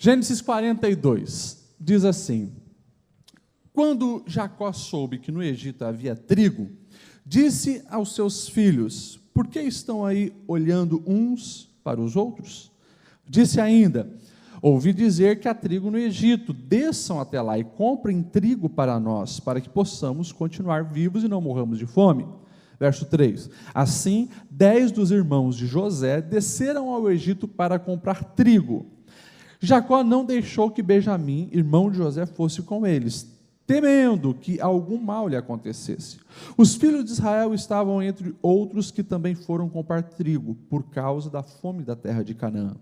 Gênesis 42 diz assim: quando Jacó soube que no Egito havia trigo, disse aos seus filhos: por que estão aí olhando uns para os outros? Disse ainda: ouvi dizer que há trigo no Egito, desçam até lá e comprem trigo para nós, para que possamos continuar vivos e não morramos de fome. Verso 3: assim 10 dos irmãos de José desceram ao Egito para comprar trigo. Jacó não deixou que Benjamim, irmão de José, fosse com eles, temendo que algum mal lhe acontecesse. Os filhos de Israel estavam entre outros que também foram comprar trigo, por causa da fome da terra de Canaã.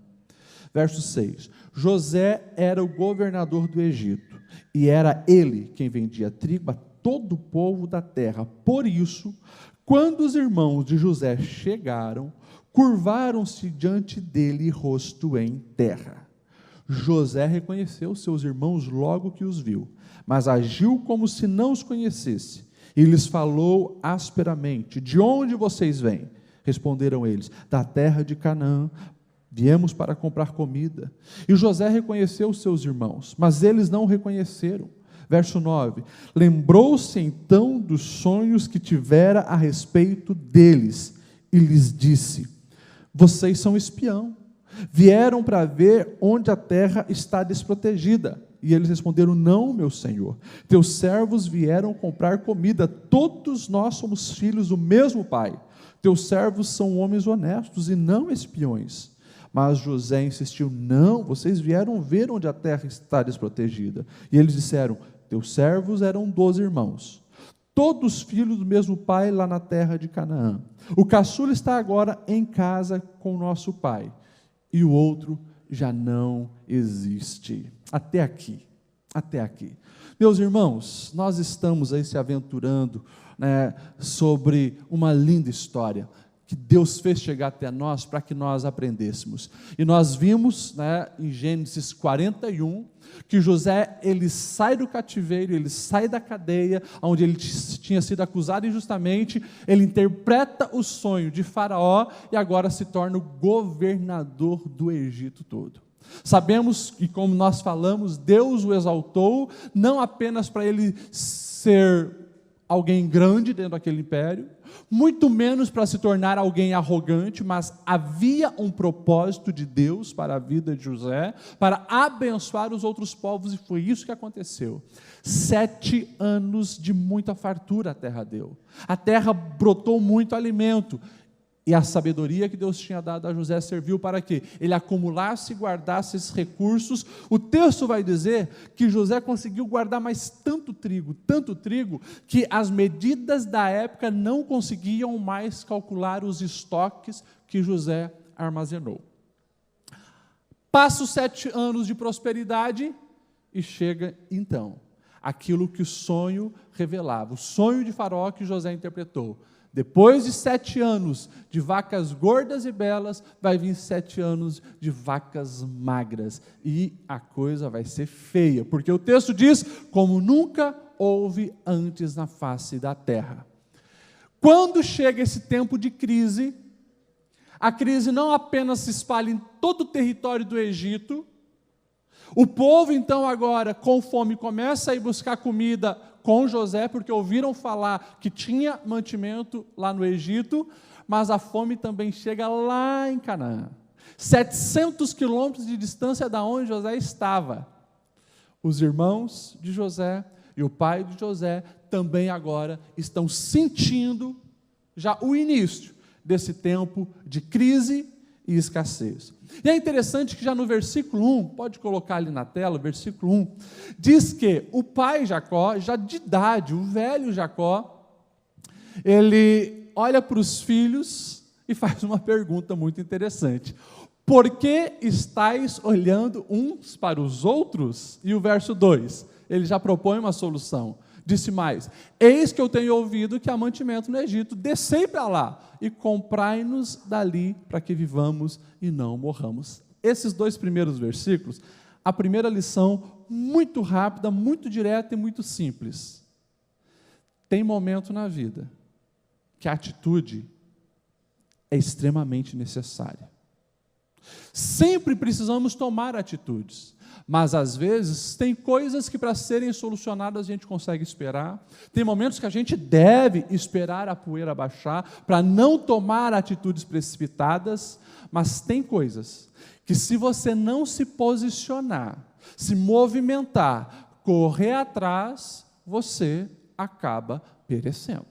Verso 6: José era o governador do Egito, e era ele quem vendia trigo a todo o povo da terra. Por isso, quando os irmãos de José chegaram, curvaram-se diante dele, rosto em terra. José reconheceu seus irmãos logo que os viu, mas agiu como se não os conhecesse, e lhes falou asperamente: de onde vocês vêm? Responderam eles: da terra de Canaã, viemos para comprar comida. E José reconheceu seus irmãos, mas eles não o reconheceram. Verso 9: lembrou-se então dos sonhos que tivera a respeito deles, e lhes disse: vocês são espião, vieram para ver onde a terra está desprotegida. E eles responderam: não, meu senhor, teus servos vieram comprar comida, todos nós somos filhos do mesmo pai, teus servos são homens honestos e não espiões. Mas José insistiu: não, vocês vieram ver onde a terra está desprotegida. E eles disseram: teus servos eram 12 irmãos, todos filhos do mesmo pai lá na terra de Canaã. O caçula está agora em casa com nosso pai, e o outro já não existe. Até aqui, até aqui. Meus irmãos, nós estamos aí se aventurando, sobre uma linda história que Deus fez chegar até nós para que nós aprendêssemos. E nós vimos, em Gênesis 41, que José, ele sai do cativeiro, ele sai da cadeia, onde ele tinha sido acusado injustamente, ele interpreta o sonho de Faraó e agora se torna o governador do Egito todo. Sabemos que, como nós falamos, Deus o exaltou, não apenas para ele ser alguém grande dentro daquele império, muito menos para se tornar alguém arrogante, mas havia um propósito de Deus para a vida de José, para abençoar os outros povos, e foi isso que aconteceu. 7 anos de muita fartura a terra deu, a terra brotou muito alimento, e a sabedoria que Deus tinha dado a José serviu para que ele acumulasse e guardasse esses recursos. O texto vai dizer que José conseguiu guardar mais tanto trigo, que as medidas da época não conseguiam mais calcular os estoques que José armazenou. Passa os 7 anos de prosperidade e chega então aquilo que o sonho revelava, o sonho de Faraó que José interpretou. Depois de 7 anos de vacas gordas e belas, vai vir 7 anos de vacas magras, e a coisa vai ser feia, porque o texto diz: como nunca houve antes na face da terra. Quando chega esse tempo de crise, a crise não apenas se espalha em todo o território do Egito, o povo então agora com fome começa a ir buscar comida com José, porque ouviram falar que tinha mantimento lá no Egito, mas a fome também chega lá em Canaã, 700 quilômetros de distância da onde José estava. Os irmãos de José e o pai de José também agora estão sentindo já o início desse tempo de crise e escassez. E é interessante que já no versículo 1, pode colocar ali na tela, versículo 1, diz que o pai Jacó, já de idade, o velho Jacó, ele olha para os filhos e faz uma pergunta muito interessante: por que estáis olhando uns para os outros? E o verso 2, ele já propõe uma solução. Disse mais: eis que eu tenho ouvido que há mantimento no Egito, descei para lá e comprai-nos dali, para que vivamos e não morramos. Esses 2 primeiros versículos, a primeira lição, muito rápida, muito direta e muito simples. Tem momento na vida que a atitude é extremamente necessária. Sempre precisamos tomar atitudes. Mas, às vezes, tem coisas que para serem solucionadas a gente consegue esperar. Tem momentos que a gente deve esperar a poeira baixar para não tomar atitudes precipitadas. Mas tem coisas que, se você não se posicionar, se movimentar, correr atrás, você acaba perecendo.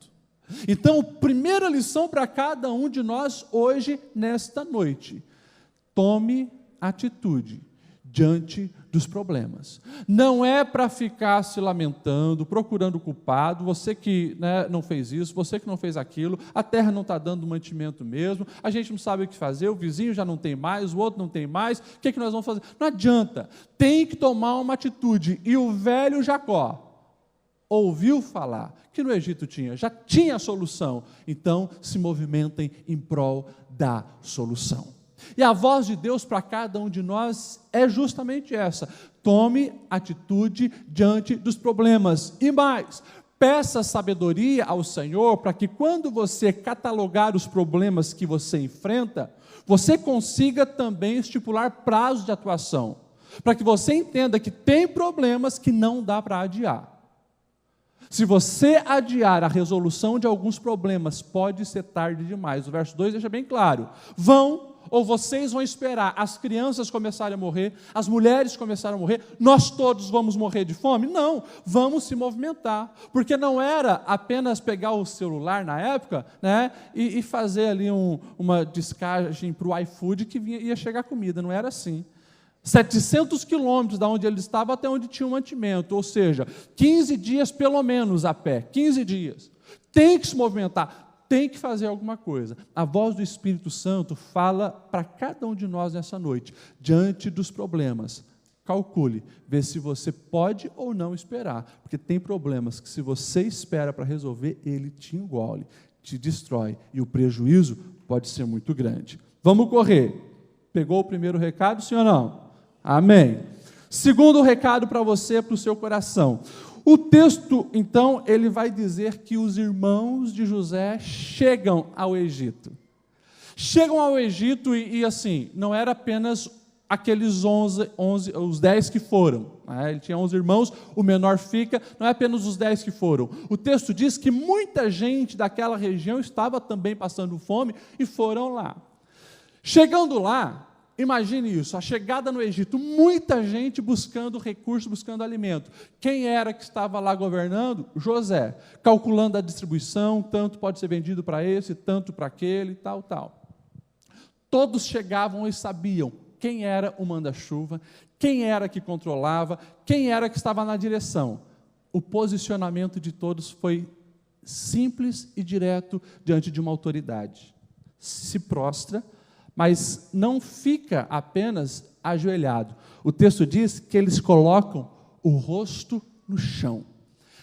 Então, primeira lição para cada um de nós hoje, nesta noite: tome atitude diante dos problemas. Não é para ficar se lamentando, procurando culpado, você que não fez isso, você que não fez aquilo, a terra não está dando mantimento mesmo, a gente não sabe o que fazer, o vizinho já não tem mais, o outro não tem mais, o que nós vamos fazer? Não adianta, tem que tomar uma atitude. E o velho Jacó ouviu falar que no Egito já tinha a solução, então se movimentem em prol da solução. E a voz de Deus para cada um de nós é justamente essa: tome atitude diante dos problemas. E mais, peça sabedoria ao Senhor para que, quando você catalogar os problemas que você enfrenta, você consiga também estipular prazos de atuação, para que você entenda que tem problemas que não dá para adiar. Se você adiar a resolução de alguns problemas, pode ser tarde demais. O verso 2 deixa bem claro: vocês vão esperar as crianças começarem a morrer, as mulheres começarem a morrer, nós todos vamos morrer de fome? Não, vamos se movimentar, porque não era apenas pegar o celular na época, e fazer ali uma descagem para o iFood que ia chegar comida, não era assim. 700 quilômetros da onde ele estava até onde tinha o mantimento, ou seja, 15 dias pelo menos a pé, 15 dias. Tem que se movimentar, tem que fazer alguma coisa. A voz do Espírito Santo fala para cada um de nós nessa noite, diante dos problemas. Calcule, vê se você pode ou não esperar, porque tem problemas que, se você espera para resolver, ele te engole, te destrói, e o prejuízo pode ser muito grande. Vamos correr. Pegou o primeiro recado, sim ou não? Amém. Segundo recado para você, para o seu coração. O texto, então, ele vai dizer que os irmãos de José chegam ao Egito. Chegam ao Egito e assim, não era apenas aqueles 11, os 10 que foram. Ele tinha 11 irmãos, o menor fica, não é apenas os 10 que foram. O texto diz que muita gente daquela região estava também passando fome e foram lá. Chegando lá, imagine isso, a chegada no Egito, muita gente buscando recursos, buscando alimento. Quem era que estava lá governando? José, calculando a distribuição, tanto pode ser vendido para esse, tanto para aquele, tal. Todos chegavam e sabiam quem era o manda-chuva, quem era que controlava, quem era que estava na direção. O posicionamento de todos foi simples e direto diante de uma autoridade. Se prostra, mas não fica apenas ajoelhado. O texto diz que eles colocam o rosto no chão.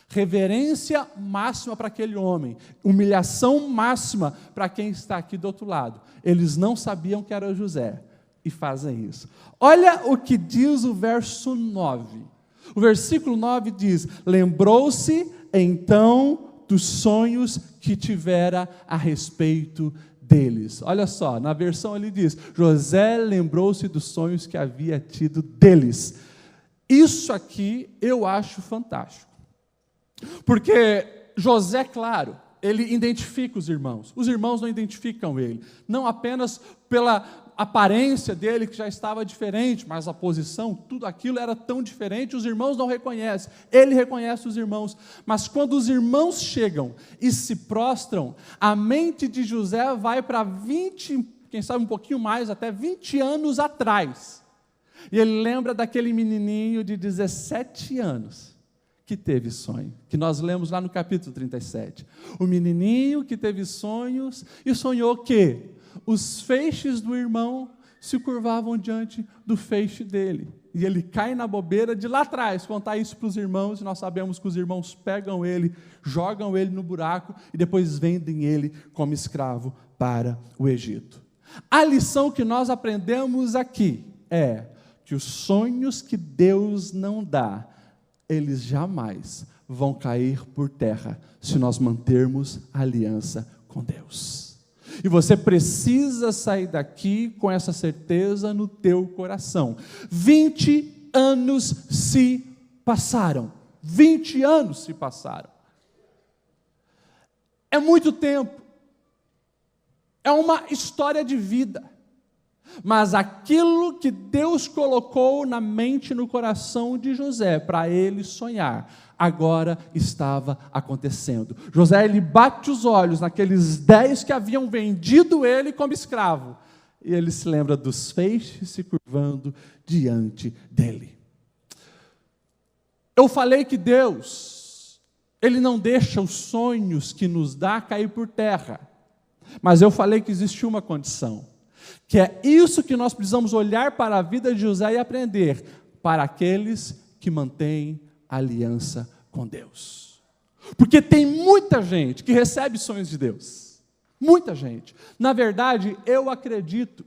Reverência máxima para aquele homem, humilhação máxima para quem está aqui do outro lado. Eles não sabiam que era José e fazem isso. Olha o que diz o verso 9. O versículo 9 diz: lembrou-se então dos sonhos que tivera a respeito deles. Olha só, na versão ele diz: José lembrou-se dos sonhos que havia tido deles. Isso aqui eu acho fantástico, porque José, claro, ele identifica os irmãos não identificam ele, não apenas pela aparência dele, que já estava diferente, mas a posição, tudo aquilo era tão diferente, os irmãos não reconhecem, ele reconhece os irmãos, mas quando os irmãos chegam e se prostram, a mente de José vai para 20, quem sabe um pouquinho mais, até 20 anos atrás, e ele lembra daquele menininho de 17 anos, que teve sonho, que nós lemos lá no capítulo 37, o menininho que teve sonhos, e sonhou o quê? Os feixes do irmão se curvavam diante do feixe dele, e ele cai na bobeira de lá atrás, contar isso para os irmãos, e nós sabemos que os irmãos pegam ele, jogam ele no buraco, e depois vendem ele como escravo para o Egito. A lição que nós aprendemos aqui é que os sonhos que Deus não dá, eles jamais vão cair por terra, se nós mantermos a aliança com Deus. E você precisa sair daqui com essa certeza no teu coração. 20 anos se passaram. 20 anos se passaram. É muito tempo. É uma história de vida. Mas aquilo que Deus colocou na mente e no coração de José, para ele sonhar, agora estava acontecendo. José, ele bate os olhos naqueles 10 que haviam vendido ele como escravo, e ele se lembra dos feixes se curvando diante dele. Eu falei que Deus, Ele não deixa os sonhos que nos dá cair por terra, mas eu falei que existe uma condição, que é isso que nós precisamos olhar para a vida de José e aprender, para aqueles que mantêm aliança com Deus. Porque tem muita gente que recebe sonhos de Deus, muita gente. Na verdade, eu acredito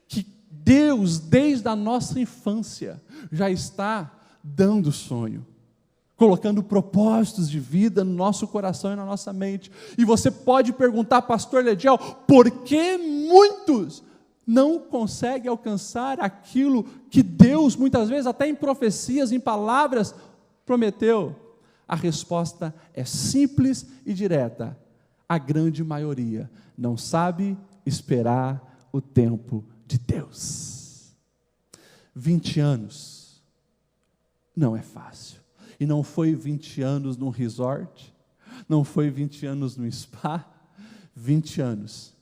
que Deus, desde a nossa infância, já está dando sonho, colocando propósitos de vida no nosso coração e na nossa mente. E você pode perguntar, pastor Lediel, por que muitos não conseguem alcançar aquilo que Deus, muitas vezes, até em profecias, em palavras, prometeu? A resposta é simples e direta. A grande maioria não sabe esperar o tempo de Deus. 20 anos não é fácil. E não foi 20 anos num resort, não foi 20 anos no spa, 20 anos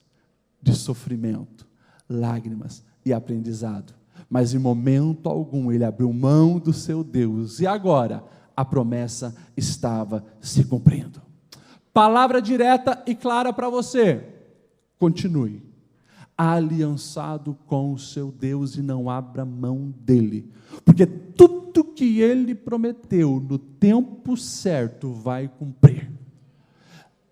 de sofrimento, lágrimas e aprendizado. Mas em momento algum ele abriu mão do seu Deus, e agora a promessa estava se cumprindo. Palavra direta e clara para você: continue aliançado com o seu Deus e não abra mão dele, porque tudo que ele prometeu no tempo certo vai cumprir.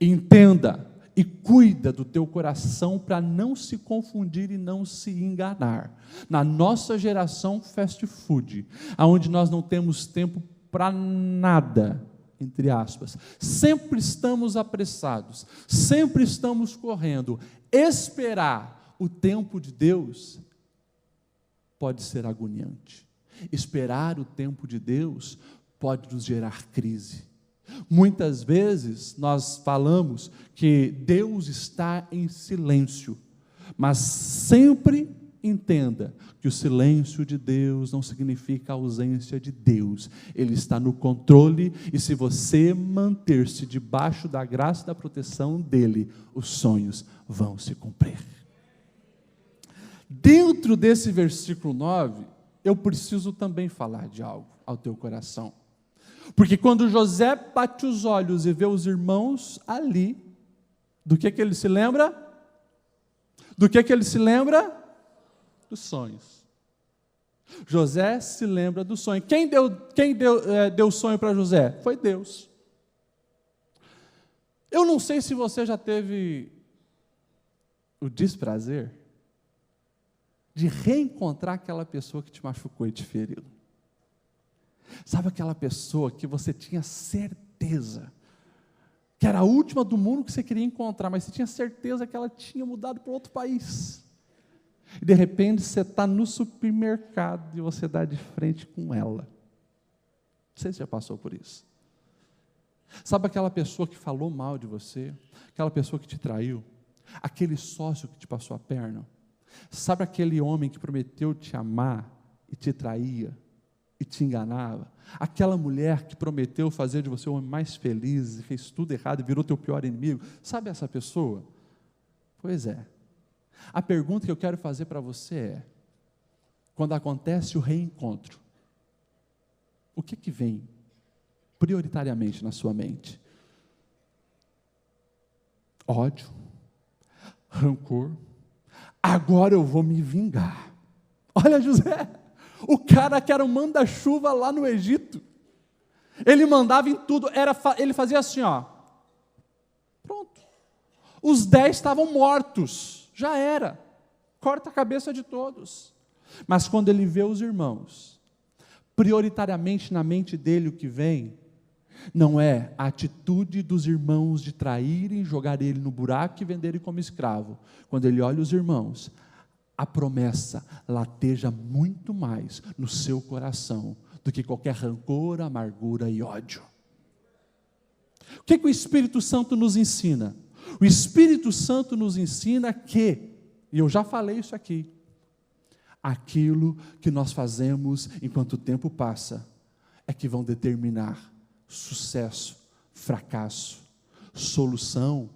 Entenda e cuida do teu coração para não se confundir e não se enganar. Na nossa geração fast food, onde nós não temos tempo para nada, entre aspas, sempre estamos apressados, sempre estamos correndo. Esperar o tempo de Deus pode ser agoniante. Esperar o tempo de Deus pode nos gerar crise. Muitas vezes nós falamos que Deus está em silêncio, mas sempre entenda que o silêncio de Deus não significa a ausência de Deus. Ele está no controle, e se você manter-se debaixo da graça e da proteção dele, os sonhos vão se cumprir. Dentro desse versículo 9, eu preciso também falar de algo ao teu coração. Porque quando José bate os olhos e vê os irmãos ali, do que ele se lembra? Do que ele se lembra? Dos sonhos. José se lembra do sonho. Quem deu sonho para José? Foi Deus. Eu não sei se você já teve o desprazer de reencontrar aquela pessoa que te machucou e te feriu. Sabe aquela pessoa que você tinha certeza que era a última do mundo que você queria encontrar, mas você tinha certeza que ela tinha mudado para outro país. E de repente você está no supermercado e você dá de frente com ela. Não sei se já passou por isso. Sabe aquela pessoa que falou mal de você? Aquela pessoa que te traiu? Aquele sócio que te passou a perna? Sabe aquele homem que prometeu te amar e te traía e te enganava? Aquela mulher que prometeu fazer de você o homem mais feliz e fez tudo errado e virou teu pior inimigo? Sabe essa pessoa? Pois é. A pergunta que eu quero fazer para você é: quando acontece o reencontro, o que vem prioritariamente na sua mente? Ódio? Rancor? Agora eu vou me vingar. Olha José, o cara que era um manda-chuva lá no Egito, ele mandava em tudo, ele fazia assim, ó, pronto, os 10 estavam mortos, já era, corta a cabeça de todos. Mas quando ele vê os irmãos, prioritariamente na mente dele o que vem, não é a atitude dos irmãos de traírem, jogar ele no buraco e vender ele como escravo. Quando ele olha os irmãos, a promessa lateja muito mais no seu coração do que qualquer rancor, amargura e ódio. O que o Espírito Santo nos ensina? O Espírito Santo nos ensina que, e eu já falei isso aqui, aquilo que nós fazemos enquanto o tempo passa, é que vão determinar sucesso, fracasso, solução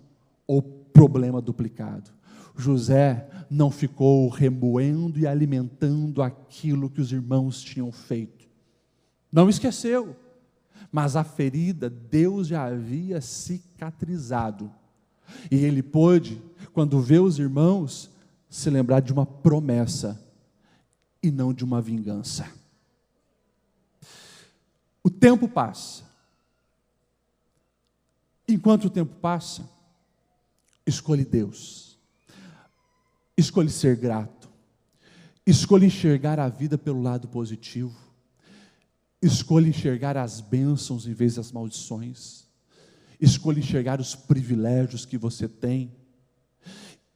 ou problema duplicado. José não ficou remoendo e alimentando aquilo que os irmãos tinham feito. Não esqueceu, mas a ferida Deus já havia cicatrizado. E ele pôde, quando vê os irmãos, se lembrar de uma promessa e não de uma vingança. O tempo passa. Enquanto o tempo passa, escolhe Deus. Escolhe ser grato. Escolhe enxergar a vida pelo lado positivo. Escolha enxergar as bênçãos em vez das maldições. Escolha enxergar os privilégios que você tem.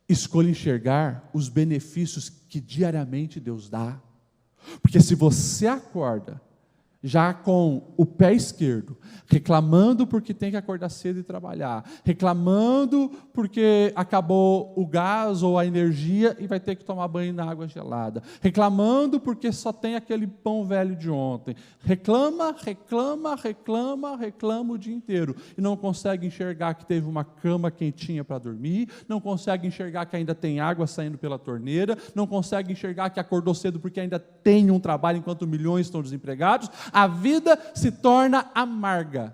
Escolha enxergar os benefícios que diariamente Deus dá. Porque se você acorda já com o pé esquerdo, reclamando porque tem que acordar cedo e trabalhar, reclamando porque acabou o gás ou a energia e vai ter que tomar banho na água gelada, reclamando porque só tem aquele pão velho de ontem, reclama o dia inteiro, e não consegue enxergar que teve uma cama quentinha para dormir, não consegue enxergar que ainda tem água saindo pela torneira, não consegue enxergar que acordou cedo porque ainda tem um trabalho enquanto milhões estão desempregados. A vida se torna amarga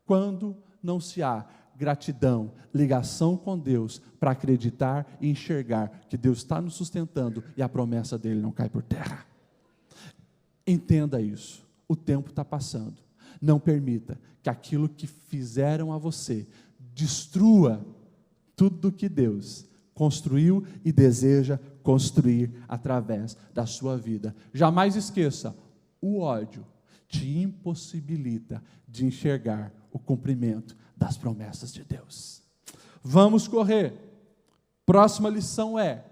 quando não se há gratidão, ligação com Deus, para acreditar e enxergar que Deus está nos sustentando e a promessa dele não cai por terra. Entenda isso, o tempo está passando. Não permita que aquilo que fizeram a você destrua tudo que Deus construiu e deseja construir através da sua vida. Jamais esqueça, o ódio te impossibilita de enxergar o cumprimento das promessas de Deus. Vamos correr. Próxima lição é: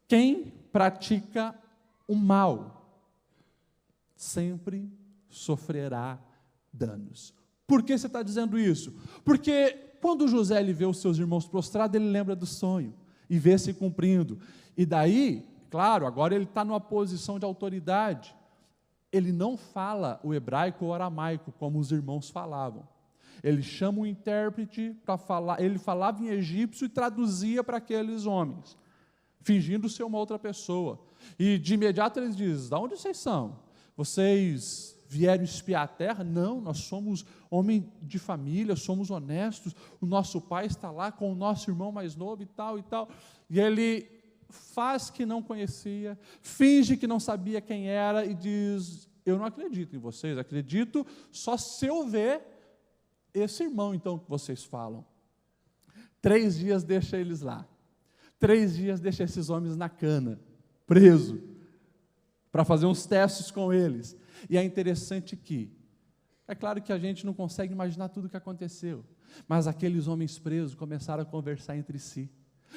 quem pratica o mal sempre sofrerá danos. Por que você está dizendo isso? Porque quando José ele vê os seus irmãos prostrados, ele lembra do sonho e vê se cumprindo. E daí, claro, agora ele está numa posição de autoridade. Ele não fala o hebraico ou o aramaico, como os irmãos falavam. Ele chama um intérprete para falar, ele falava em egípcio e traduzia para aqueles homens, fingindo ser uma outra pessoa. E de imediato eles dizem: de onde vocês são? Vocês vieram espiar a terra? Não, nós somos homem de família, somos honestos, o nosso pai está lá com o nosso irmão mais novo e tal e tal. E ele faz que não conhecia, finge que não sabia quem era e diz: eu não acredito em vocês, acredito só se eu ver esse irmão então que vocês falam. 3 dias deixa eles lá, 3 dias deixa esses homens na cana, preso, para fazer uns testes com eles. E é interessante que, é claro que a gente não consegue imaginar tudo o que aconteceu, mas aqueles homens presos começaram a conversar entre si.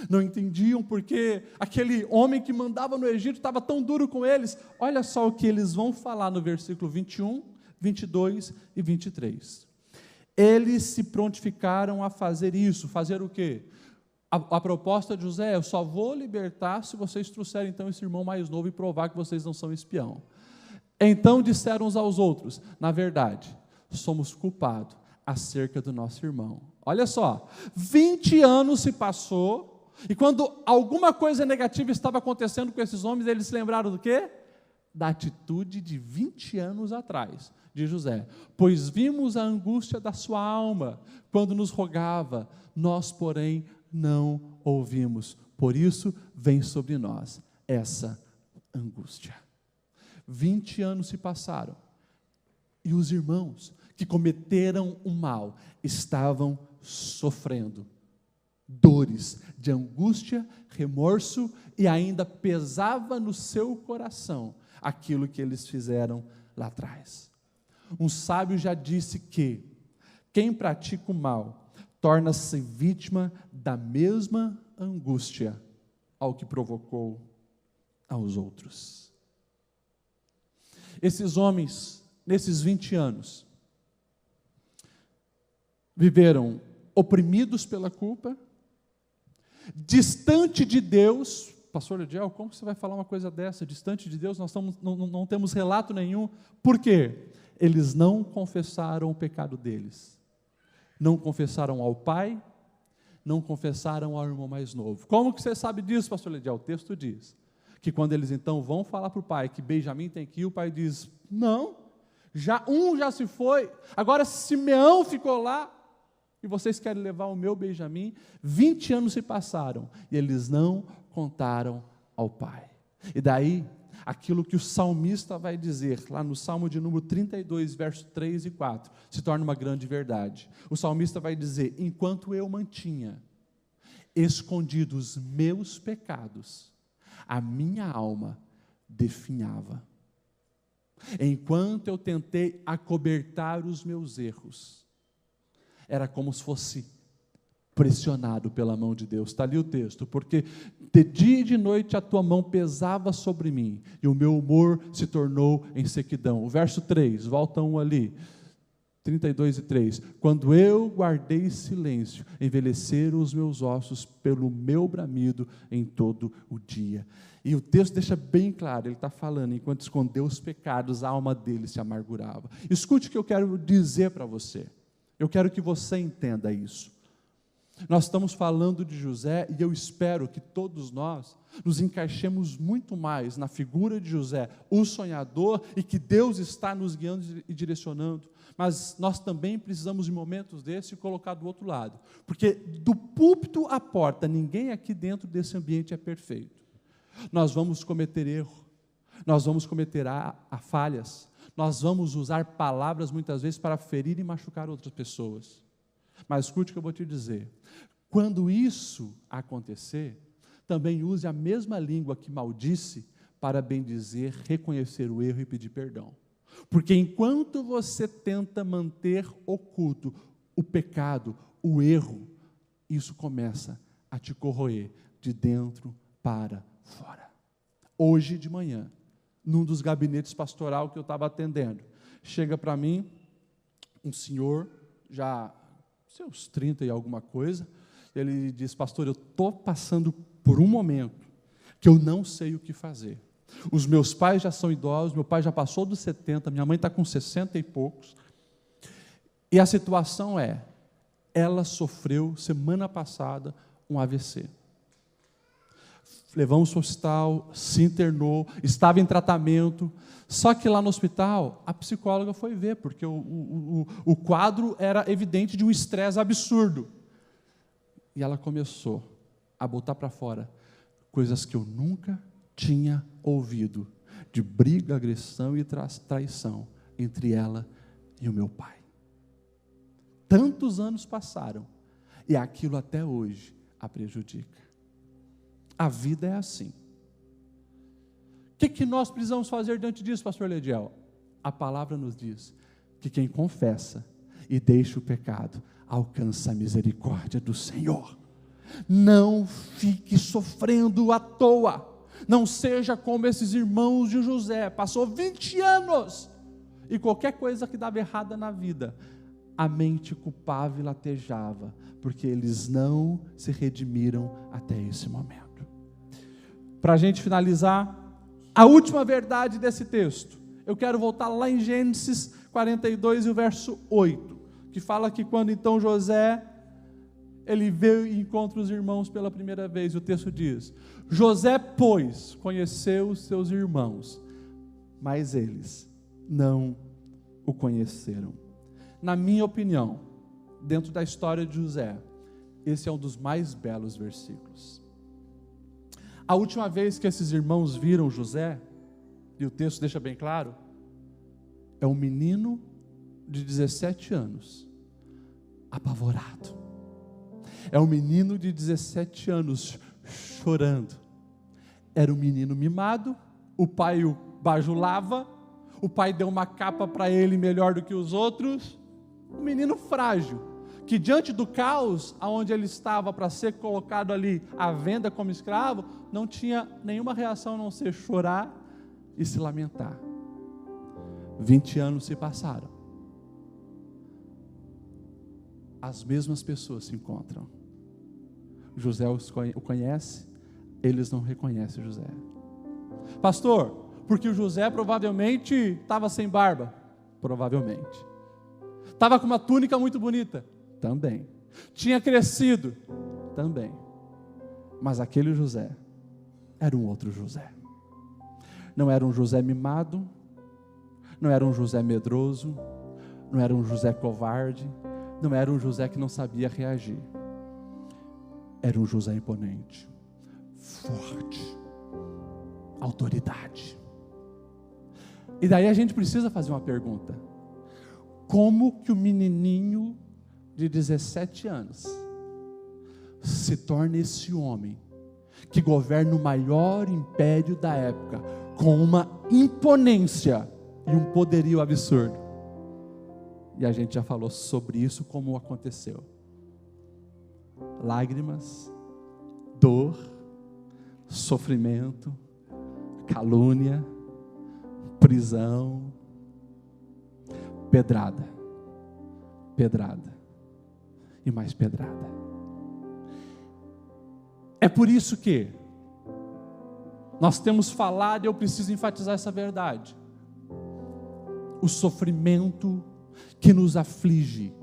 Não entendiam porque aquele homem que mandava no Egito estava tão duro com eles. Olha só o que eles vão falar no versículo 21, 22 e 23. Eles se prontificaram a fazer isso. Fazer o quê? A proposta de José é: eu só vou libertar se vocês trouxerem então esse irmão mais novo e provar que vocês não são espião. Então disseram uns aos outros: na verdade, somos culpados acerca do nosso irmão. Olha só, 20 anos se passou. E quando alguma coisa negativa estava acontecendo com esses homens, eles se lembraram do quê? Da atitude de 20 anos atrás, de José. Pois vimos a angústia da sua alma, quando nos rogava, nós, porém, não ouvimos. Por isso, vem sobre nós essa angústia. 20 anos se passaram, e os irmãos que cometeram o mal estavam sofrendo dores de angústia, remorso, e ainda pesava no seu coração aquilo que eles fizeram lá atrás. Um sábio já disse que quem pratica o mal torna-se vítima da mesma angústia ao que provocou. aos outros. Esses homens, nesses 20 anos, viveram oprimidos pela culpa, distante de Deus. Pastor Ediel, como você vai falar uma coisa dessa? Distante de Deus, nós não temos relato nenhum. Por quê? Eles não confessaram o pecado deles. Não confessaram ao pai, não confessaram ao irmão mais novo. Como que você sabe disso, pastor Ediel? O texto diz que quando eles então vão falar para o pai que Benjamim tem que ir, o pai diz, não, já se foi, agora Simeão ficou lá, e vocês querem levar o meu Benjamim? 20 anos se passaram, e eles não contaram ao pai. E daí, aquilo que o salmista vai dizer, lá no Salmo de número 32, versos 3 e 4, se torna uma grande verdade. O salmista vai dizer, enquanto eu mantinha escondidos meus pecados, a minha alma definhava. Enquanto eu tentei acobertar os meus erros, era como se fosse pressionado pela mão de Deus. Está ali o texto, porque de dia e de noite a tua mão pesava sobre mim, e o meu humor se tornou em sequidão. O verso 3, volta um ali, 32 e 3, quando eu guardei silêncio, envelheceram os meus ossos pelo meu bramido em todo o dia. E o texto deixa bem claro, ele está falando, enquanto escondeu os pecados, a alma dele se amargurava. Escute o que eu quero dizer para você, eu quero que você entenda isso. Nós estamos falando de José, e eu espero que todos nós nos encaixemos muito mais na figura de José, o sonhador, e que Deus está nos guiando e direcionando. Mas nós também precisamos, em momentos desses, colocar do outro lado. Porque do púlpito à porta, ninguém aqui dentro desse ambiente é perfeito. Nós vamos cometer erro, nós vamos cometer falhas, nós vamos usar palavras muitas vezes para ferir e machucar outras pessoas. Mas escute o que eu vou te dizer. Quando isso acontecer, também use a mesma língua que maldisse para bendizer, reconhecer o erro e pedir perdão. Porque enquanto você tenta manter oculto o pecado, o erro, isso começa a te corroer de dentro para fora. Hoje de manhã, num dos gabinetes pastoral que eu estava atendendo, chega para mim um senhor, já seus 30 e alguma coisa, ele diz, pastor, eu estou passando por um momento que eu não sei o que fazer. Os meus pais já são idosos, meu pai já passou dos 70, minha mãe está com 60 e poucos, e a situação é, ela sofreu semana passada um AVC. Levamos para o hospital, se internou, estava em tratamento, só que lá no hospital, a psicóloga foi ver, porque o quadro era evidente de um estresse absurdo. E ela começou a botar para fora coisas que eu nunca tinha ouvido, de briga, agressão e traição entre ela e o meu pai. Tantos anos passaram, e aquilo até hoje a prejudica. A vida é assim. O que nós precisamos fazer diante disso, pastor Lediel? A palavra nos diz que quem confessa e deixa o pecado, alcança a misericórdia do Senhor. Não fique sofrendo à toa. Não seja como esses irmãos de José, passou 20 anos, e qualquer coisa que dava errada na vida, a mente culpava e latejava, porque eles não se redimiram até esse momento. Para a gente finalizar, a última verdade desse texto, eu quero voltar lá em Gênesis 42 e o verso 8, que fala que quando então José, ele veio e encontra os irmãos pela primeira vez, e o texto diz, José, pois, conheceu os seus irmãos, mas eles não o conheceram. Na minha opinião, dentro da história de José, esse é um dos mais belos versículos. A última vez que esses irmãos viram José, e o texto deixa bem claro, é um menino de 17 anos, apavorado. É um menino de 17 anos chorando. Era um menino mimado, o pai o bajulava, o pai deu uma capa para ele melhor do que os outros, um menino frágil, que diante do caos, aonde ele estava para ser colocado ali à venda como escravo, não tinha nenhuma reação a não ser chorar e se lamentar. 20 anos se passaram. As mesmas pessoas se encontram. José o conhece, eles não reconhecem José. Pastor, porque o José provavelmente estava sem barba? Provavelmente. Estava com uma túnica muito bonita? Também. Tinha crescido? Também. Mas aquele José era um outro José. Não era um José mimado, não era um José medroso, não era um José covarde, não era um José que não sabia reagir. Era um José imponente, forte, autoridade. E daí a gente precisa fazer uma pergunta: como que o menininho de 17 anos se torna esse homem que governa o maior império da época, com uma imponência e um poderio absurdo? E a gente já falou sobre isso, como aconteceu. Lágrimas, dor, sofrimento, calúnia, prisão, pedrada, pedrada e mais pedrada. É por isso que nós temos falado, e eu preciso enfatizar essa verdade: o sofrimento que nos aflige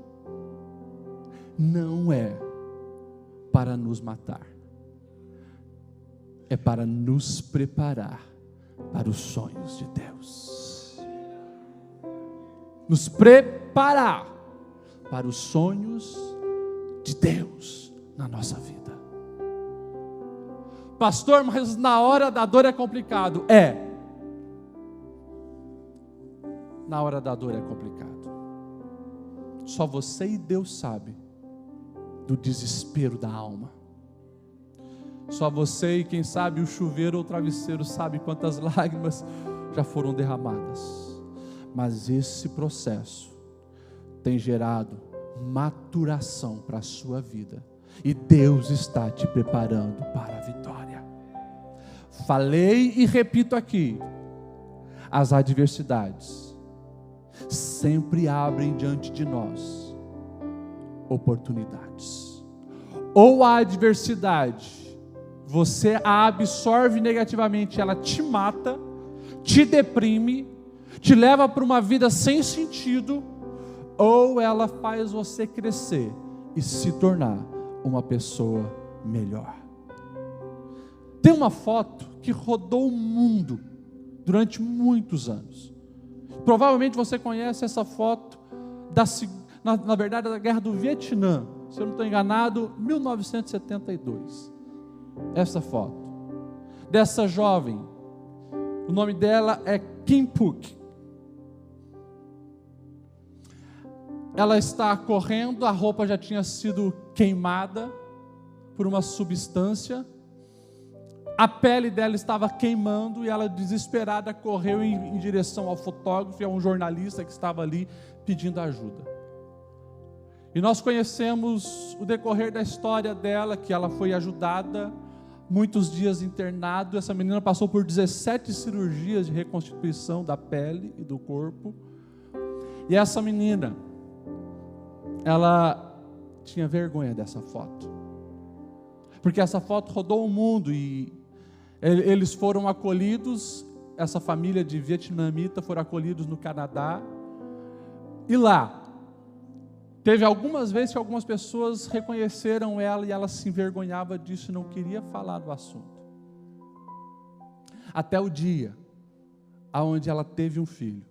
não é para nos matar, é para nos preparar para os sonhos de Deus. Nos preparar para os sonhos de Deus na nossa vida. Pastor, mas na hora da dor é complicado. Na hora da dor é complicado. Só você e Deus sabe do desespero da alma. Só você e quem sabe o chuveiro ou o travesseiro sabe quantas lágrimas já foram derramadas. Mas esse processo tem gerado maturação para a sua vida, e Deus está te preparando para a vitória. Falei e repito aqui: as adversidades sempre abrem diante de nós oportunidades. Ou a adversidade, você a absorve negativamente, ela te mata, te deprime, te leva para uma vida sem sentido, ou ela faz você crescer e se tornar uma pessoa melhor. Tem uma foto que rodou o mundo durante muitos anos. Provavelmente você conhece essa foto na verdade da Guerra do Vietnã, se eu não estou enganado, 1972. Essa foto dessa jovem, o nome dela é Kim Phuc. Ela está correndo, a roupa já tinha sido queimada por uma substância, a pele dela estava queimando, e ela, desesperada, correu em direção ao fotógrafo e a um jornalista que estava ali pedindo ajuda. E nós conhecemos o decorrer da história dela, que ela foi ajudada, muitos dias internado. Essa menina passou por 17 cirurgias de reconstituição da pele e do corpo. E essa menina, ela tinha vergonha dessa foto, porque essa foto rodou o mundo, e eles foram acolhidos, essa família de vietnamita foram acolhidos no Canadá, e lá teve algumas vezes que algumas pessoas reconheceram ela, e ela se envergonhava disso e não queria falar do assunto, até o dia onde ela teve um filho,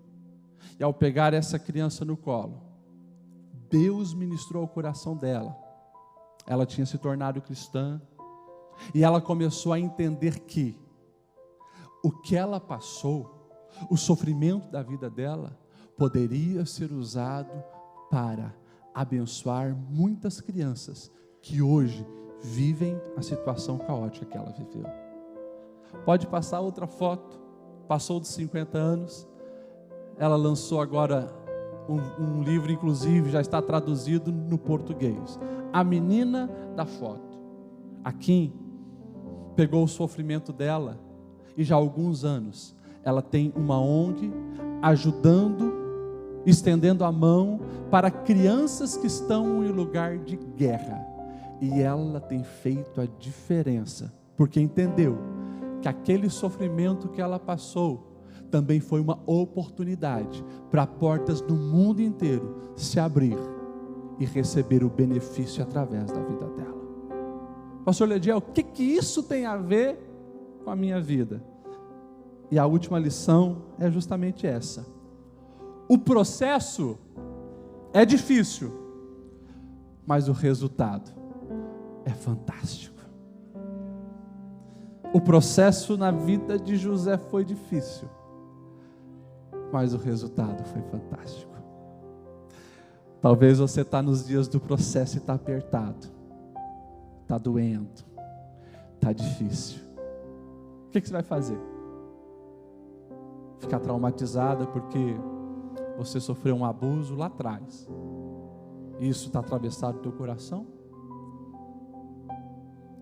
e ao pegar essa criança no colo, Deus ministrou ao coração dela. Ela tinha se tornado cristã, e ela começou a entender que o que ela passou, o sofrimento da vida dela, poderia ser usado para abençoar muitas crianças que hoje vivem a situação caótica que ela viveu. Pode passar outra foto. Passou dos 50 anos, ela lançou agora Um livro, inclusive, já está traduzido no português. A menina da foto. A Kim pegou o sofrimento dela e já há alguns anos ela tem uma ONG ajudando, estendendo a mão para crianças que estão em lugar de guerra. E ela tem feito a diferença, porque entendeu que aquele sofrimento que ela passou também foi uma oportunidade para portas do mundo inteiro se abrir e receber o benefício através da vida dela. Pastor Lediel, o que isso tem a ver com a minha vida? E a última lição é justamente essa. O processo é difícil, mas o resultado é fantástico. O processo na vida de José foi difícil, mas o resultado foi fantástico. Talvez você está nos dias do processo e está apertado, está doendo, está difícil. O que você vai fazer? Ficar traumatizada porque você sofreu um abuso lá atrás, e isso está atravessado no teu coração?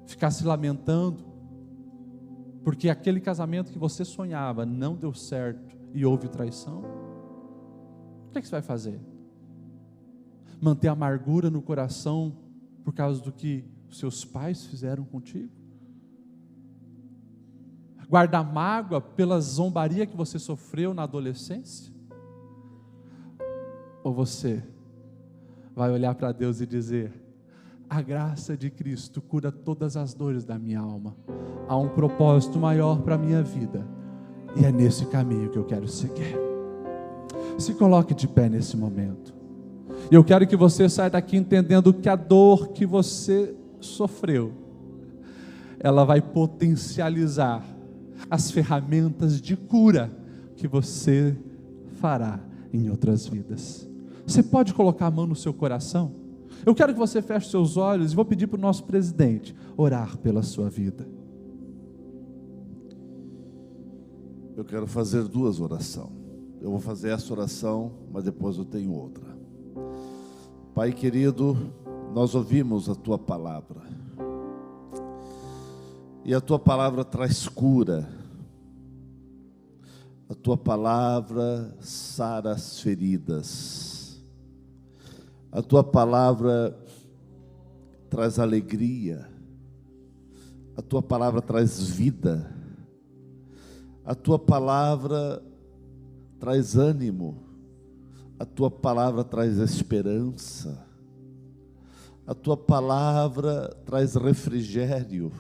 Ficar se lamentando porque aquele casamento que você sonhava não deu certo e houve traição? O que você vai fazer? Manter amargura no coração por causa do que seus pais fizeram contigo? Guardar mágoa pela zombaria que você sofreu na adolescência? Ou você vai olhar para Deus e dizer: a graça de Cristo cura todas as dores da minha alma, há um propósito maior para a minha vida, e é nesse caminho que eu quero seguir. Se coloque de pé nesse momento. E eu quero que você saia daqui entendendo que a dor que você sofreu, ela vai potencializar as ferramentas de cura que você fará em outras vidas. Você pode colocar a mão no seu coração? Eu quero que você feche seus olhos e vou pedir para o nosso presidente orar pela sua vida. Eu quero fazer duas orações. Eu vou fazer essa oração, mas depois eu tenho outra. Pai querido, nós ouvimos a Tua palavra. E a Tua palavra traz cura. A Tua palavra sara as feridas. A Tua palavra traz alegria. A Tua palavra traz vida. A Tua palavra traz ânimo. A Tua palavra traz esperança. A Tua palavra traz refrigério.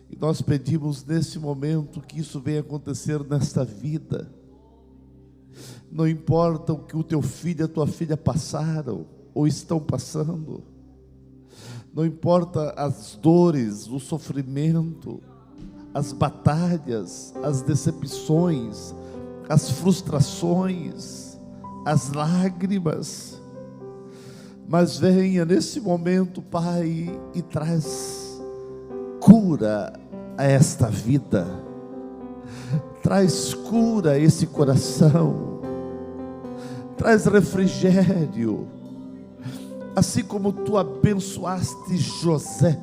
E nós pedimos nesse momento que isso venha acontecer nesta vida. Não importa o que o teu filho e a tua filha passaram ou estão passando. Não importa as dores, o sofrimento, as batalhas, as decepções, as frustrações, as lágrimas. Mas venha nesse momento, Pai, e traz cura a esta vida, traz cura a esse coração, traz refrigério, assim como Tu abençoaste José,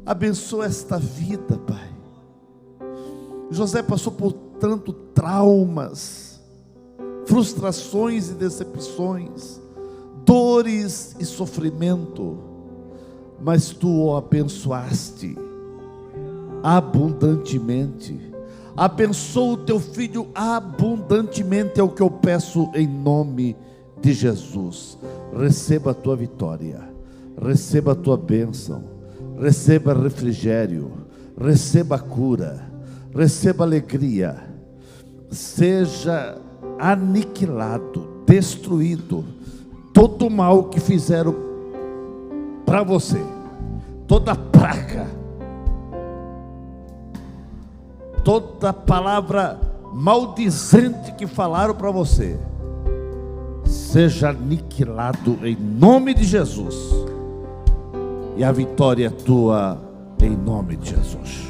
abençoa esta vida, Pai. José passou por tanto traumas, frustrações e decepções, dores e sofrimento, mas Tu o abençoaste abundantemente. Abençoa o Teu filho abundantemente, é o que eu peço em nome de Jesus. Receba a Tua vitória, receba a Tua bênção, receba refrigério, receba cura, receba alegria. Seja aniquilado, destruído todo o mal que fizeram para você, toda praga, toda palavra maldizente que falaram para você, seja aniquilado em nome de Jesus, e a vitória é tua em nome de Jesus.